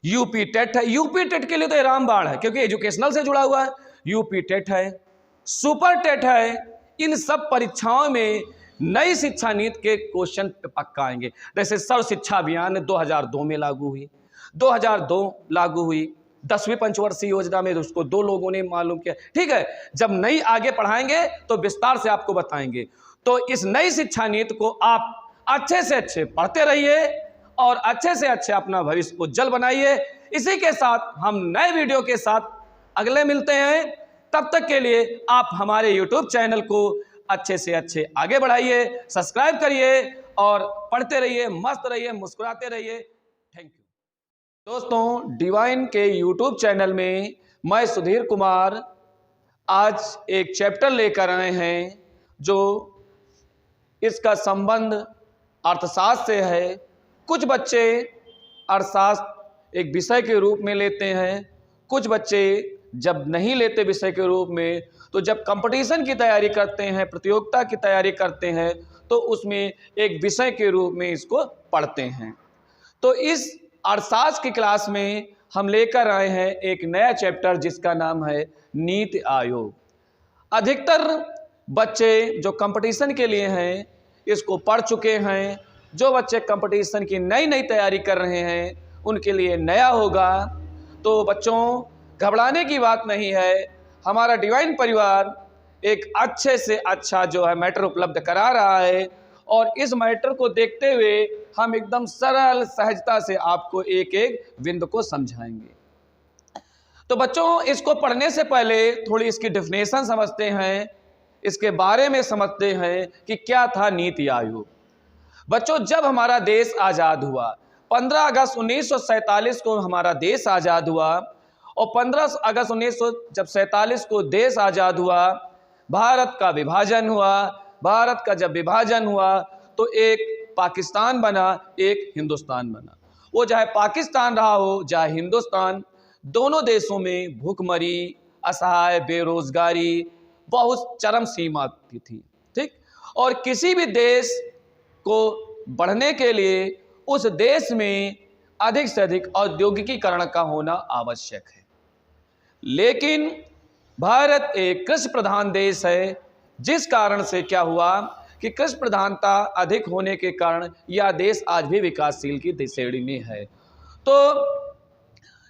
यूपी टेट है। यूपी टेट के लिए तो रामबाण है क्योंकि एजुकेशनल से जुड़ा हुआ है। यूपी टेट है, सुपर टेट है। इन सब परीक्षाओं में नई शिक्षा नीति के क्वेश्चन पक्का आएंगे। जैसे सर्व शिक्षा अभियान 2002 में लागू हुई, 2002 लागू हुई, 10वीं पंचवर्षीय योजना में उसको 2 लोगों ने मालूम किया। ठीक है, जब नई आगे पढ़ाएंगे तो विस्तार से आपको बताएंगे। तो इस नई शिक्षा नीति को आप अच्छे से अच्छे पढ़ते रहिए और अच्छे से अच्छे अपना भविष्य उज्जवल बनाइए। इसी के साथ हम नए वीडियो के साथ अगले मिलते हैं। तब तक के लिए आप हमारे YouTube चैनल को अच्छे से अच्छे आगे बढ़ाइए, सब्सक्राइब करिए और पढ़ते रहिए, मस्त रहिए, मुस्कुराते रहिए। Thank you. दोस्तों, डिवाइन के यूट्यूब चैनल में मैं सुधीर कुमार आज एक चैप्टर लेकर आए हैं जो इसका संबंध अर्थशास्त्र से है। कुछ बच्चे अर्थशास्त्र एक विषय के रूप में लेते हैं, कुछ बच्चे जब नहीं लेते विषय के रूप में तो जब कंपटीशन की तैयारी करते हैं, प्रतियोगिता की तैयारी करते हैं तो उसमें एक विषय के रूप में इसको पढ़ते हैं। तो इस अर्थशास्त्र की क्लास में हम लेकर आए हैं एक नया चैप्टर जिसका नाम है नीति आयोग। अधिकतर बच्चे जो कंपटीशन के लिए हैं इसको पढ़ चुके हैं। जो बच्चे कंपटीशन की नई नई तैयारी कर रहे हैं उनके लिए नया होगा। तो बच्चों, घबराने की बात नहीं है। हमारा डिवाइन परिवार एक अच्छे से अच्छा जो है मैटर उपलब्ध करा रहा है और इस मैटर को देखते हुए हम एकदम सरल सहजता से आपको एक एक बिंदु को समझाएंगे। तो बच्चों, इसको पढ़ने से पहले थोड़ी इसकी डेफिनेशन समझते हैं, इसके बारे में समझते हैं कि क्या था नीति आयोग। बच्चों, जब हमारा देश आज़ाद हुआ 15 अगस्त 1947 को हमारा देश आज़ाद हुआ और 15 अगस्त 1947 को देश आज़ाद हुआ, भारत का विभाजन हुआ। भारत का जब विभाजन हुआ तो एक पाकिस्तान बना, एक हिंदुस्तान बना। वो चाहे पाकिस्तान रहा हो चाहे हिंदुस्तान, दोनों देशों में भूखमरी, असहाय, बेरोजगारी बहुत चरम सीमा थी। ठीक, और किसी भी देश को बढ़ने के लिए उस देश में अधिक से अधिक औद्योगिकीकरण का होना आवश्यक है। लेकिन भारत एक कृषि प्रधान देश है, जिस कारण से क्या हुआ कि कृषि प्रधानता अधिक होने के कारण यह देश आज भी विकासशील की श्रेणी में है। तो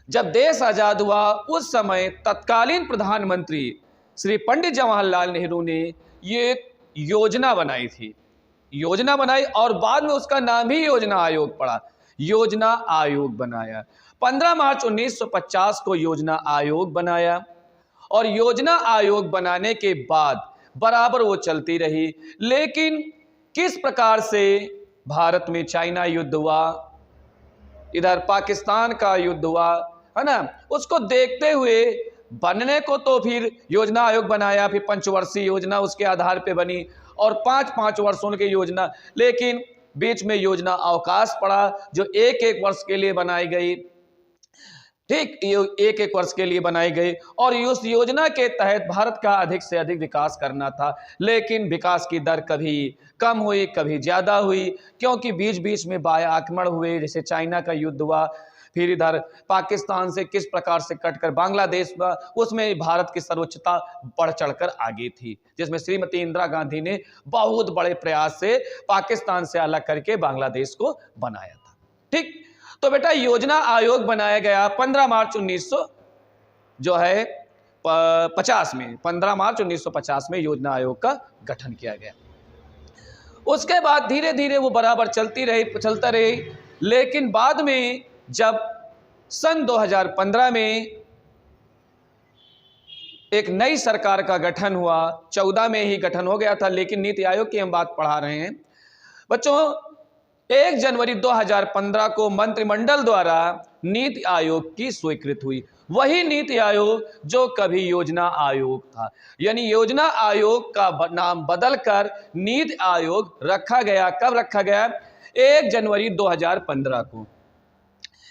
जब देश आज़ाद हुआ उस समय तत्कालीन प्रधानमंत्री श्री पंडित जवाहरलाल नेहरू ने ये योजना बनाई थी। योजना बनाई और बाद में उसका नाम ही योजना आयोग पड़ा। योजना आयोग बनाया 15 मार्च 1950 को योजना आयोग बनाया और योजना आयोग बनाने के बाद बराबर वो चलती रही। लेकिन किस प्रकार से भारत में चाइना युद्ध हुआ, इधर पाकिस्तान का युद्ध हुआ, है ना, उसको देखते हुए बनने को तो फिर योजना आयोग बनाया, फिर पंचवर्षीय योजना उसके आधार पे बनी और 5-5 वर्षों की योजना। लेकिन बीच में योजना अवकाश पड़ा जो एक वर्ष के लिए बनाई गई। ठीक, एक वर्ष के लिए बनाई गई और उस योजना के तहत भारत का अधिक से अधिक विकास करना था। लेकिन विकास की दर कभी कम हुई, कभी ज़्यादा हुई, क्योंकि बीच बीच में बाह्य आक्रमण हुए, जैसे चाइना का युद्ध हुआ, फिर इधर पाकिस्तान से किस प्रकार से कटकर बांग्लादेश में, उसमें भारत की सर्वोच्चता बढ़ चढ़कर आगे थी, जिसमें श्रीमती इंदिरा गांधी ने बहुत बड़े प्रयास से पाकिस्तान से अलग करके बांग्लादेश को बनाया था। ठीक, तो बेटा योजना आयोग बनाया गया 15 मार्च 1950 में योजना आयोग का गठन किया गया। उसके बाद धीरे धीरे वो बराबर चलता रही। लेकिन बाद में जब सन 2015 में एक नई सरकार का गठन हुआ, 14 में ही गठन हो गया था, लेकिन नीति आयोग की हम बात पढ़ा रहे हैं। बच्चों, 1 जनवरी 2015 को मंत्रिमंडल द्वारा नीति आयोग की स्वीकृति हुई। वही नीति आयोग जो कभी योजना आयोग था, यानी योजना आयोग का नाम बदलकर नीति आयोग रखा गया। कब रखा गया? 1 जनवरी 2015 को।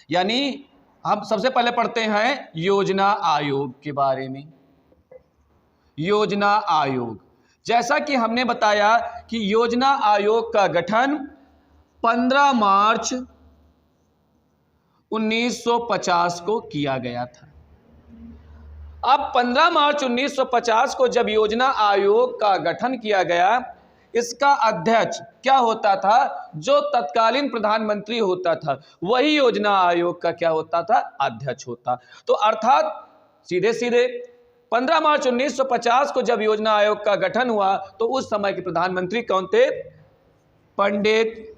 यानी हम सबसे पहले पढ़ते हैं योजना आयोग के बारे में। योजना आयोग, जैसा कि हमने बताया कि योजना आयोग का गठन 15 मार्च 1950 को किया गया था। अब 15 मार्च 1950 को जब योजना आयोग का गठन किया गया, इसका अध्यक्ष क्या होता था? जो तत्कालीन प्रधानमंत्री होता था, वही योजना आयोग का क्या होता था? अध्यक्ष होता। तो अर्थात सीधे सीधे 15 मार्च 1950 को जब योजना आयोग का गठन हुआ तो उस समय के प्रधानमंत्री कौन थे? पंडित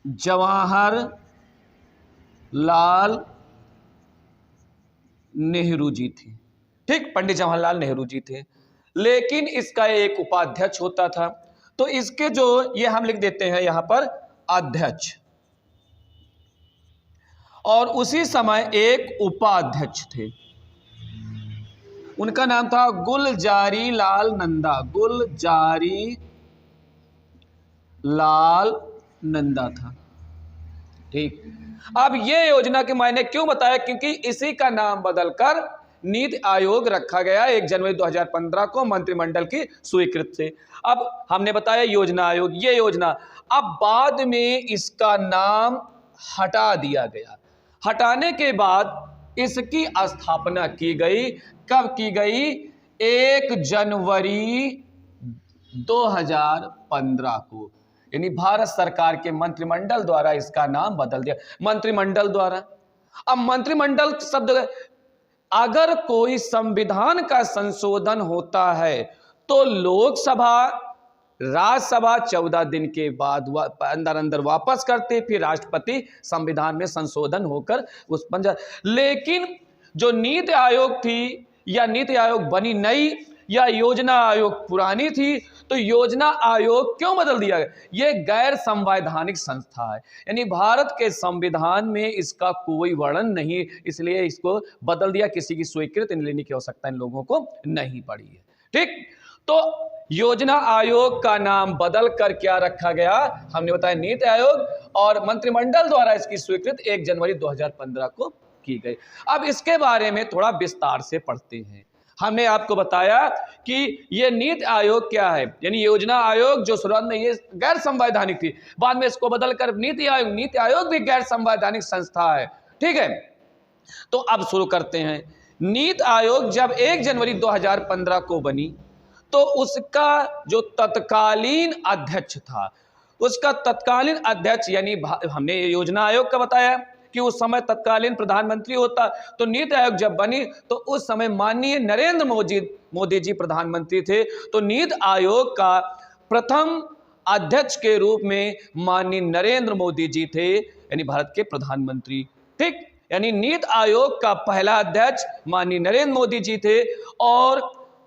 जवाहरलाल नेहरू जी थे। ठीक, पंडित जवाहरलाल नेहरू जी थे। लेकिन इसका एक उपाध्यक्ष होता था। तो इसके जो ये हम लिख देते हैं यहां पर अध्यक्ष, और उसी समय एक उपाध्यक्ष थे, उनका नाम था गुलजारी लाल नंदा। गुलजारी लाल नंदा था। ठीक। अब ये योजना के मायने क्यों बताया? क्योंकि इसी का नाम बदलकर नीति आयोग रखा गया 1 जनवरी 2015 को मंत्रिमंडल की स्वीकृति से। अब हमने बताया योजना आयोग, ये योजना, अब बाद में इसका नाम हटा दिया गया। हटाने के बाद इसकी स्थापना की गई। कब की गई? 1 जनवरी 2015 को, यानी भारत सरकार के मंत्रिमंडल द्वारा इसका नाम बदल दिया। मंत्रिमंडल द्वारा। अब मंत्रिमंडल शब्द, अगर कोई संविधान का संशोधन होता है तो लोकसभा, राज्यसभा 14 दिन के बाद अंदर वापस करते, फिर राष्ट्रपति संविधान में संशोधन होकर उस बन जाता। लेकिन जो नीति आयोग थी, या नीति आयोग बनी नई, या योजना आयोग पुरानी थी, तो योजना आयोग क्यों बदल दिया गया? ये गैर संवैधानिक संस्था है, यानी भारत के संविधान में इसका कोई वर्णन नहीं, इसलिए इसको बदल दिया। किसी की स्वीकृति लेने की आवश्यकता इन लोगों को नहीं पड़ी है। ठीक। तो योजना आयोग का नाम बदल कर क्या रखा गया? हमने बताया नीति आयोग, और मंत्रिमंडल द्वारा इसकी स्वीकृति 1 जनवरी 2015 को की गई। अब इसके बारे में थोड़ा विस्तार से पढ़ते हैं। हमने आपको बताया कि ये नीति आयोग क्या है, यानी योजना आयोग जो शुरुआत में ये गैर संवैधानिक थी, बाद में इसको बदलकर नीति आयोग। नीति आयोग भी गैर संवैधानिक संस्था है। ठीक है। तो अब शुरू करते हैं। नीति आयोग जब 1 जनवरी 2015 को बनी, तो उसका जो तत्कालीन अध्यक्ष था, उसका तत्कालीन अध्यक्ष, यानी हमने योजना आयोग का बताया कि उस समय तत्कालीन प्रधानमंत्री होता। तो नीति आयोग जब बनी तो उस समय माननीय नरेंद्र मोदी जी प्रधानमंत्री थे। तो नीति आयोग का प्रथम अध्यक्ष के रूप में माननीय नरेंद्र मोदी जी थे, यानी भारत के प्रधानमंत्री। ठीक। यानी नीति आयोग का पहला अध्यक्ष माननीय नरेंद्र मोदी जी थे, और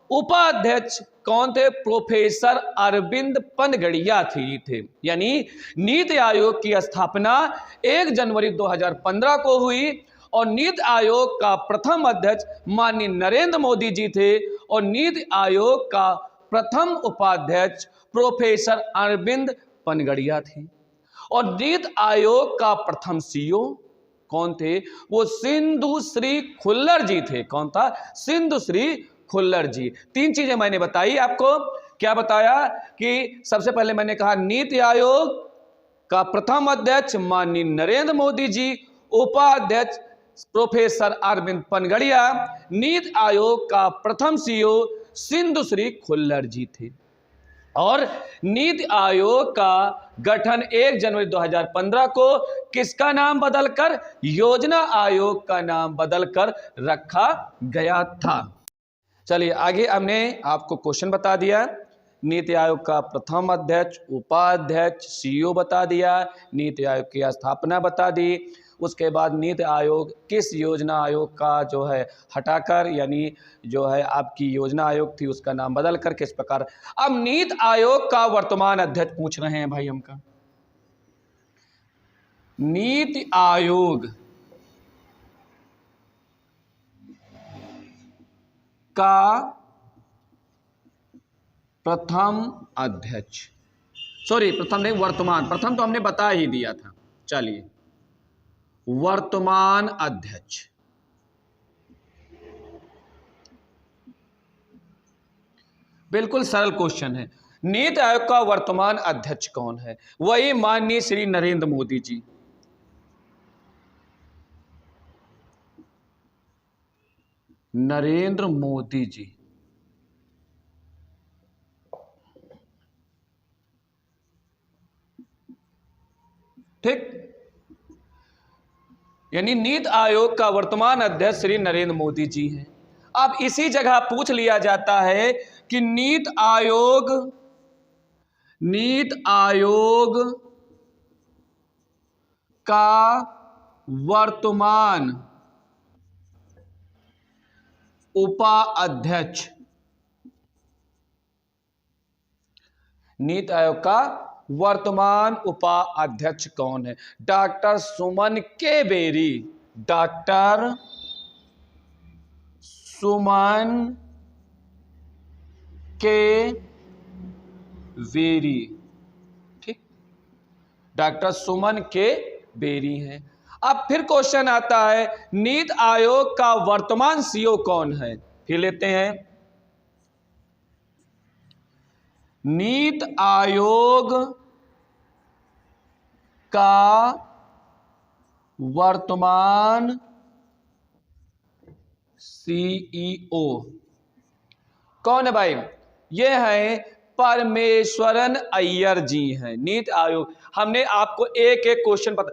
उपाध्यक्ष कौन थे? प्रोफेसर अरविंद पनगड़िया थे। यानी नीति आयोग की स्थापना 1 जनवरी 2015 को हुई, और नीति आयोग का प्रथम अध्यक्ष माननीय नरेंद्र मोदी जी थे, और नीति आयोग का प्रथम उपाध्यक्ष प्रोफेसर अरविंद पनगड़िया थे। और नीति आयोग का प्रथम सीईओ कौन थे? वो सिंधु श्री खुल्लर जी थे। कौन था? सिंधु श्री खुल्लर जी। 3 चीजें मैंने बताई आपको। क्या बताया? कि सबसे पहले मैंने कहा नीति आयोग का प्रथम अध्यक्ष माननीय नरेंद्र मोदी जी, उपाध्यक्ष प्रोफेसर अरविंद पनगड़िया, नीति आयोग का प्रथम सीईओ सिंधु श्री खुल्लर जी थे। और नीति आयोग का गठन 1 जनवरी 2015 को किसका नाम बदलकर? योजना आयोग का नाम बदलकर रखा गया था। चलिए आगे, हमने आपको क्वेश्चन बता दिया। नीति आयोग का प्रथम अध्यक्ष, उपाध्यक्ष, सीईओ बता दिया, नीति आयोग की स्थापना बता दी। उसके बाद नीति आयोग किस योजना आयोग का जो है हटाकर, यानी जो है आपकी योजना आयोग थी उसका नाम बदल कर किस प्रकार। अब नीति आयोग का वर्तमान अध्यक्ष पूछ रहे हैं भाई हमका। नीति आयोग का प्रथम अध्यक्ष, सॉरी प्रथम नहीं, वर्तमान, प्रथम तो हमने बता ही दिया था। चलिए, वर्तमान अध्यक्ष, बिल्कुल सरल क्वेश्चन है। नीति आयोग का वर्तमान अध्यक्ष कौन है? वही माननीय श्री नरेंद्र मोदी जी। नरेंद्र मोदी जी। ठीक। यानी नीति आयोग का वर्तमान अध्यक्ष श्री नरेंद्र मोदी जी हैं। अब इसी जगह पूछ लिया जाता है कि नीति आयोग का वर्तमान उपाध्यक्ष, नीति आयोग का वर्तमान उपाध्यक्ष कौन है? डॉक्टर सुमन के बेरी। डॉक्टर सुमन के बेरी, ठीक, डॉक्टर सुमन के बेरी हैं। अब फिर क्वेश्चन आता है, नीति आयोग का वर्तमान सीईओ कौन है? फिर लेते हैं, नीति आयोग का वर्तमान सीईओ कौन है भाई? ये है परमेश्वरन अय्यर जी हैं। नीति आयोग, हमने आपको एक एक क्वेश्चन पता,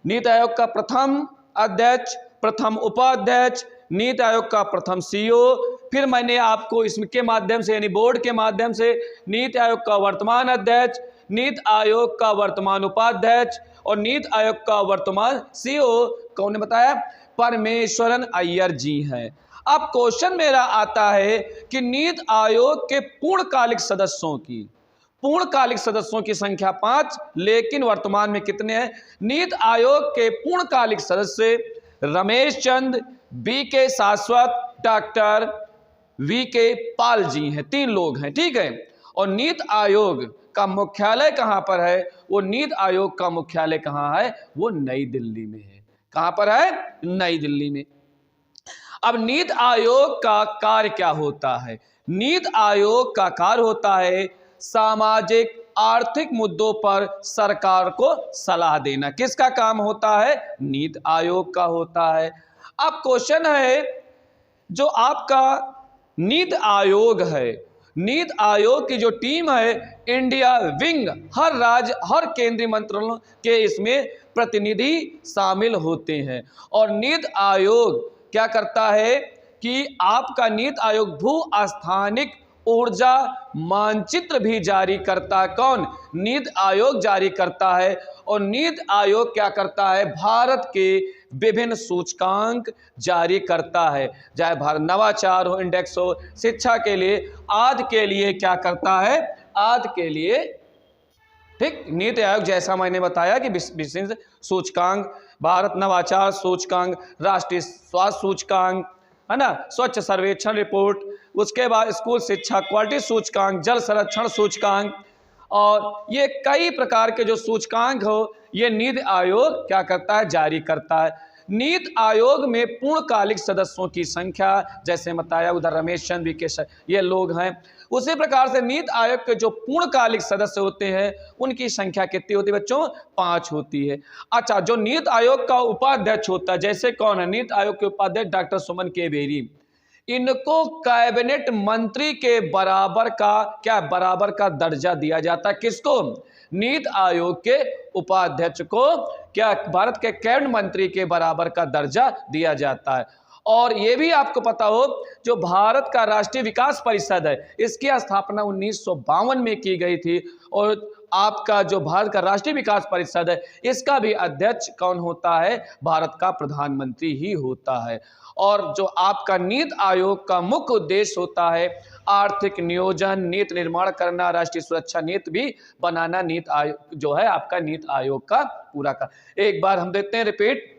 नीति आयोग का प्रथम अध्यक्ष, प्रथम उपाध्यक्ष, नीति आयोग का प्रथम सीईओ, फिर मैंने आपको इसके माध्यम से यानी बोर्ड के माध्यम से नीति आयोग का वर्तमान अध्यक्ष, नीति आयोग का वर्तमान उपाध्यक्ष और नीति आयोग का वर्तमान सीईओ कौन ने बताया? परमेश्वरन अय्यर जी हैं। अब क्वेश्चन मेरा आता है कि नीति आयोग के पूर्णकालिक सदस्यों की संख्या 5, लेकिन वर्तमान में कितने हैं? नीति आयोग के पूर्णकालिक सदस्य रमेश चंद, बी के शाश्वत, डॉक्टर वी के पाल जी हैं। 3 लोग हैं, ठीक है। और नीति आयोग का मुख्यालय कहां पर है? वो नीति आयोग का मुख्यालय कहां है? वो नई दिल्ली में है। कहां पर है? नई दिल्ली में। अब नीति आयोग का कार्य क्या होता है? नीति आयोग का कार्य होता है सामाजिक आर्थिक मुद्दों पर सरकार को सलाह देना। किसका काम होता है? नीति आयोग का होता है। अब क्वेश्चन है, जो आपका नीति आयोग है, नीति आयोग की जो टीम है, इंडिया विंग, हर राज्य, हर केंद्रीय मंत्रालयों के इसमें प्रतिनिधि शामिल होते हैं। और नीति आयोग क्या करता है कि आपका नीति आयोग भू स्थानिक ऊर्जा मानचित्र भी जारी करता है। कौन? नीति आयोग जारी करता है। और नीति आयोग क्या करता है? भारत के विभिन्न सूचकांक जारी करता है, चाहे भारत नवाचार हो, इंडेक्स हो, शिक्षा के लिए, आदि के लिए क्या करता है? आदि के लिए, ठीक। नीति आयोग जैसा मैंने बताया कि विभिन्न सूचकांक, भारत नवाचार सूचकांक, राष्ट्रीय स्वास्थ्य सूचकांक, है ना, स्वच्छ सर्वेक्षण रिपोर्ट, उसके बाद स्कूल शिक्षा क्वालिटी सूचकांक, जल संरक्षण सूचकांक, और ये कई प्रकार के जो सूचकांक हो, ये नीति आयोग क्या करता है? जारी करता है। नीति आयोग में पूर्णकालिक सदस्यों की संख्या जैसे बताया, उधर रमेश चंद वी के ये लोग हैं। उसी प्रकार से नीति आयोग के जो पूर्णकालिक सदस्य होते हैं उनकी संख्या कितनी होती है बच्चों? 5 होती है। अच्छा, जो नीति आयोग का उपाध्यक्ष होता है, जैसे कौन है? नीति आयोग के उपाध्यक्ष डॉक्टर सुमन के बेरी। इनको कैबिनेट मंत्री के बराबर का दर्जा दिया जाता है। किसको? नीति आयोग के उपाध्यक्ष को क्या भारत के कैबिनेट मंत्री के बराबर का दर्जा दिया जाता है। और ये भी आपको पता हो, जो भारत का राष्ट्रीय विकास परिषद है, इसकी स्थापना 1952 में की गई थी। और आपका जो भारत का राष्ट्रीय विकास परिषद है, इसका भी अध्यक्ष कौन होता है? भारत का प्रधानमंत्री ही होता है। और जो आपका नीति आयोग का मुख्य उद्देश्य होता है आर्थिक नियोजन, नीति निर्माण करना, राष्ट्रीय सुरक्षा नीति भी बनाना, नीति आयोग जो है आपका नीति आयोग का पूरा का। एक बार हम देखते हैं रिपीट।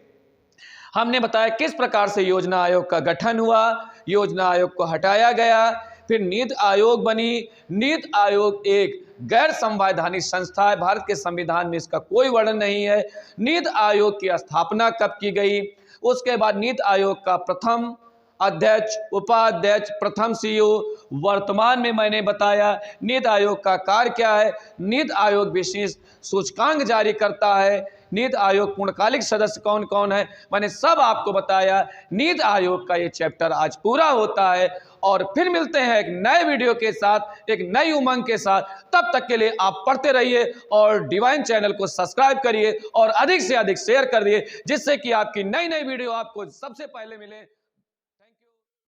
हमने बताया किस प्रकार से योजना आयोग का गठन हुआ, योजना आयोग को हटाया गया, फिर नीति आयोग बनी। नीति आयोग एक गैर संवैधानिक संस्था है, भारत के संविधान में इसका कोई वर्णन नहीं है। नीति आयोग की स्थापना कब की गई? उसके बाद नीति आयोग का प्रथम अध्यक्ष, उपाध्यक्ष, प्रथम सीईओ, वर्तमान में मैंने बताया नीति आयोग का कार्य क्या है। नीति आयोग विशेष सूचकांक जारी करता है। नीति आयोग पूर्णकालिक सदस्य कौन कौन है, मैंने सब आपको बताया। नीति आयोग का ये चैप्टर आज पूरा होता है। और फिर मिलते हैं एक नए वीडियो के साथ, एक नई उमंग के साथ। तब तक के लिए आप पढ़ते रहिए और डिवाइन चैनल को सब्सक्राइब करिए और अधिक से अधिक शेयर करिए, जिससे कि आपकी नई नई वीडियो आपको सबसे पहले मिले।